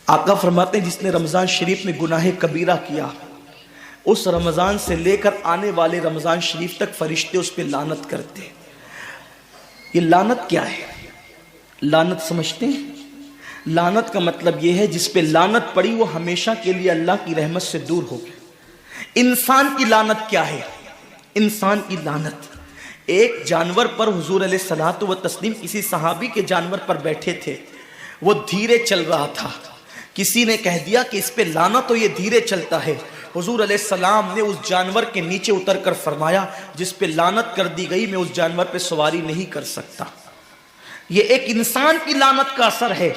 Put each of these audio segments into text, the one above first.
آقا فرماتے ہیں جس نے رمضان شریف میں گناہ کبیرہ کیا، اس رمضان سے لے کر آنے والے رمضان شریف تک فرشتے اس پہ لعنت کرتے ہیں۔ یہ لعنت کیا ہے؟ لعنت سمجھتے ہیں؟ لعنت کا مطلب یہ ہے جس پہ لعنت پڑی وہ ہمیشہ کے لیے اللہ کی رحمت سے دور ہو گیا۔ انسان کی لعنت کیا ہے؟ انسان کی لعنت، ایک جانور پر حضور علیہ الصلوۃ والتسلیم کسی صحابی کے جانور پر بیٹھے تھے، وہ دھیرے چل رہا تھا، کسی نے کہہ دیا کہ اس پہ لعنت ہو، یہ دھیرے چلتا ہے۔ حضور علیہ السلام نے اس جانور کے نیچے اتر کر فرمایا جس پہ لعنت کر دی گئی میں اس جانور پہ سواری نہیں کر سکتا۔ یہ ایک انسان کی لعنت کا اثر ہے۔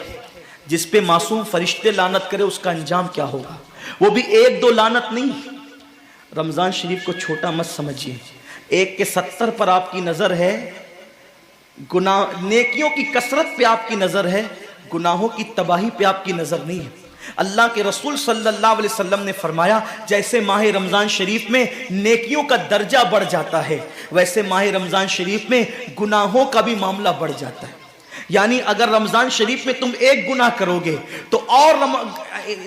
جس پہ معصوم فرشتے لعنت کرے اس کا انجام کیا ہوگا؟ وہ بھی ایک دو لعنت نہیں۔ رمضان شریف کو چھوٹا مت سمجھیے، ایک کے 70 پر آپ کی نظر ہے، گناہ نیکیوں کی کثرت پہ آپ کی نظر ہے، گناہوں کی تباہی پہ آپ کی نظر نہیں ہے۔ اللہ کے رسول صلی اللہ علیہ وسلم نے فرمایا جیسے ماہ رمضان شریف میں نیکیوں کا درجہ بڑھ جاتا ہے، ویسے ماہ رمضان شریف میں گناہوں کا بھی معاملہ بڑھ جاتا ہے۔ یعنی اگر رمضان شریف میں تم ایک گناہ کرو گے تو اور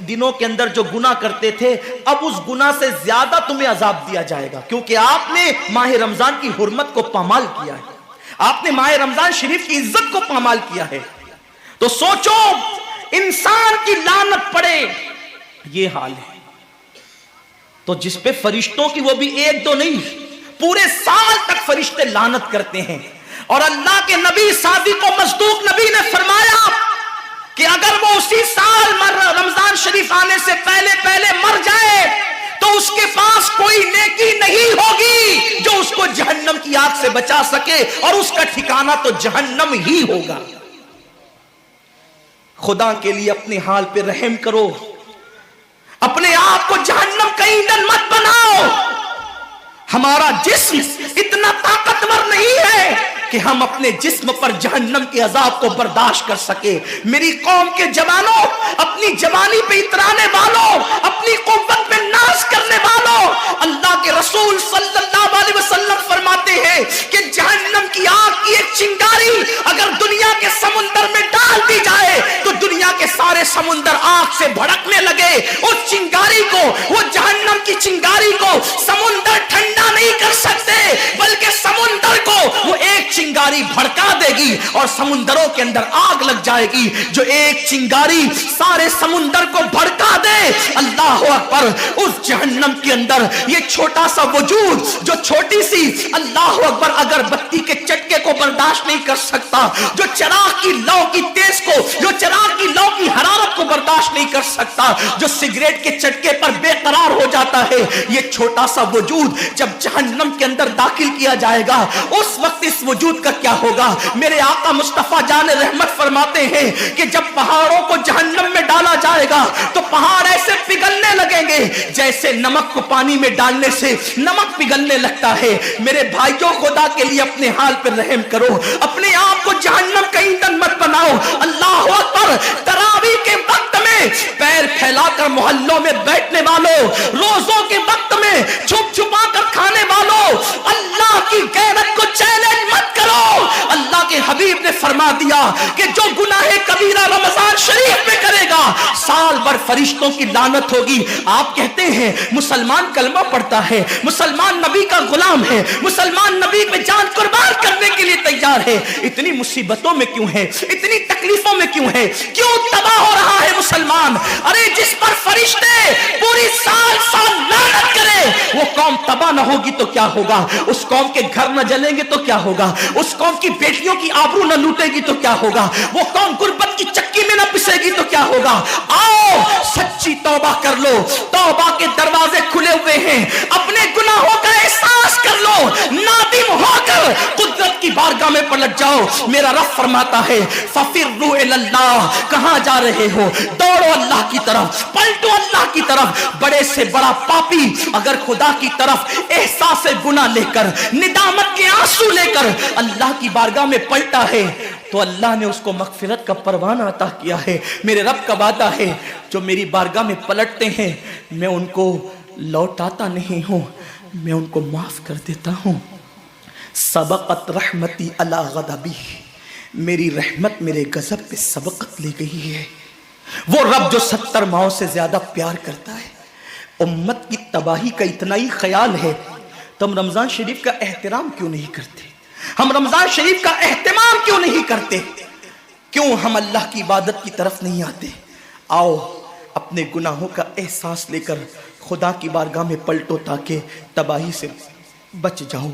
دنوں کے اندر جو گناہ کرتے تھے اب اس گناہ سے زیادہ تمہیں عذاب دیا جائے گا، کیونکہ آپ نے ماہ رمضان کی حرمت کو پامال کیا ہے، آپ نے ماہ رمضان شریف کی عزت کو پامال کیا ہے۔ تو سوچو انسان کی لعنت پڑے، یہ حال ہے۔ تو جس پہ فرشتوں کی، وہ بھی ایک دو نہیں، پورے سال تک فرشتے لعنت کرتے ہیں۔ اور اللہ کے نبی صادق و مصدوق نبی نے فرمایا کہ اگر وہ اسی سال رمضان شریف آنے سے پہلے مر جائے تو اس کے پاس کوئی نیکی نہیں ہوگی جو اس کو جہنم کی آگ سے بچا سکے، اور اس کا ٹھکانہ تو جہنم ہی ہوگا۔ خدا کے لیے اپنے حال پہ رحم کرو، اپنے آپ کو جہنم کا ایندھن مت بناؤ۔ ہمارا جسم اتنا طاقتور نہیں ہے کہ ہم اپنے جسم پر جہنم کے عذاب کو برداشت کر سکے۔ میری قوم کے جوانوں، اپنی جوانی پہ اترانے والوں، اپنی قوت پہ ناز کرنے والوں، اللہ کے رسول صلی اللہ علیہ وسلم فرماتے ہیں کہ جہنم کی آگ کی ایک چنگاری اگر دنیا کے سمندر میں ڈال دی جائے تو دنیا کے سارے سمندر آگ سے بھڑکنے لگے۔ اس چنگاری کو، وہ جہنم کی چنگاری کو سمندر ٹھنڈا نہیں کر سکتے، بلکہ سمندر کو وہ ایک چنگاری بھڑکا دے گی اور سمندروں کے اندر آگ لگ جائے گی۔ جو ایک چنگاری سارے سمندر کو بھڑکا دے، اللہ اکبر، اس جہنم کے اندر یہ چھوٹا سا وجود جو چھوٹی سی، اللہ اکبر، اگر بتی کے چٹکے کو برداشت نہیں کر سکتا، جو چراغ کی لو کی تیز کو، جو چراغ کی لو کی حرارت کو برداشت نہیں کر سکتا، جو سگریٹ کے چٹکے پر بے قرار ہو جاتا ہے، یہ چھوٹا سا وجود جب جہنم کے اندر داخل کیا جائے گا اس وقت اس وجود کا کیا ہوگا؟ میرے آقا مصطفیٰ جان رحمت فرماتے ہیں کہ جب پہاڑوں کو جہنم میں ڈالا جائے گا تو پہاڑ ایسے پگھلنے لگیں گے جیسے نمک کو پانی میں ڈالنے سے نمک پگھلنے لگتا ہے۔ میرے بھائیوں، خدا کے لیے اپنے حال پر رحم کرو، اپنے آپ کو جہنم کا ایندھن مت بناؤ۔ اللہ اکبر، تراویح کے وقت میں پیر پھیلا کر محلوں میں بیٹھنے والوں، روزوں کے وقت میں چھپ چھپا کر کھانے والوں، اللہ کی غیرت کو چیلنج مت کرو۔ اللہ کے حبیب نے فرما دیا کہ جو گناہ کبیرہ رمضان شریف میں کرے گا سال بھر فرشتوں کی لعنت ہوگی۔ آپ کہتے ہیں مسلمان کلمہ پڑھتا ہے، مسلمان نبی کا غلام ہے، مسلمان نبی پہ جان قربان کرنے کے لیے تیار ہے، اتنی مصیبتوں میں کیوں ہے؟ اتنی تکلیفوں میں کیوں ہے؟ کیوں تباہ ہو رہا ہے مسلمان؟ ارے جس پر فرشتے پوری سال لعنت کرے وہ قوم تباہ نہ ہوگی تو کیا ہوگا؟ اس قوم کے گھر نہ جلیں گے تو کیا ہوگا؟ اس قوم کی بیٹیوں کی آبرو نہ لوٹے گی تو کیا ہوگا؟ وہ قوم غربت کی چکی میں نہ پسے گی تو کیا ہوگا؟ آؤ سچی توبہ کر لو، توبہ کے دروازے کھلے ہوئے ہیں، اپنے گناہوں کا احساس کر لو، نادم ہو کر قدرت کی بارگاہ میں پلٹ جاؤ۔ میرا رب فرماتا ہے فَفِرُّوا إِلَى اللَّهِ، کہاں جا رہے ہو؟ دوڑو اللہ کی طرف، پلٹو اللہ کی طرف۔ بڑے سے بڑا پاپی اگر خدا کی طرف احساس گناہ لے کر، ندامت کے آنسو لے کر اللہ کی بارگاہ میں پلٹا ہے تو اللہ نے اس کو مغفرت کا پروانہ عطا کیا ہے۔ میرے رب کا وعدہ ہے جو میری بارگاہ میں پلٹتے ہیں میں ان کو لوٹاتا نہیں ہوں، میں ان کو معاف کر دیتا ہوں۔ سبقت رحمتی علی غضبی، میری رحمت میرے غضب پہ سبقت لے گئی ہے۔ وہ رب جو 70 ماؤں سے زیادہ پیار کرتا ہے، امت کی تباہی کا اتنا ہی خیال ہے تو ہم رمضان شریف کا احترام کیوں نہیں کرتے؟ ہم رمضان شریف کا اہتمام کیوں نہیں کرتے؟ کیوں ہم اللہ کی عبادت کی طرف نہیں آتے؟ آؤ اپنے گناہوں کا احساس لے کر خدا کی بارگاہ میں پلٹو تاکہ تباہی سے بچ جاؤ۔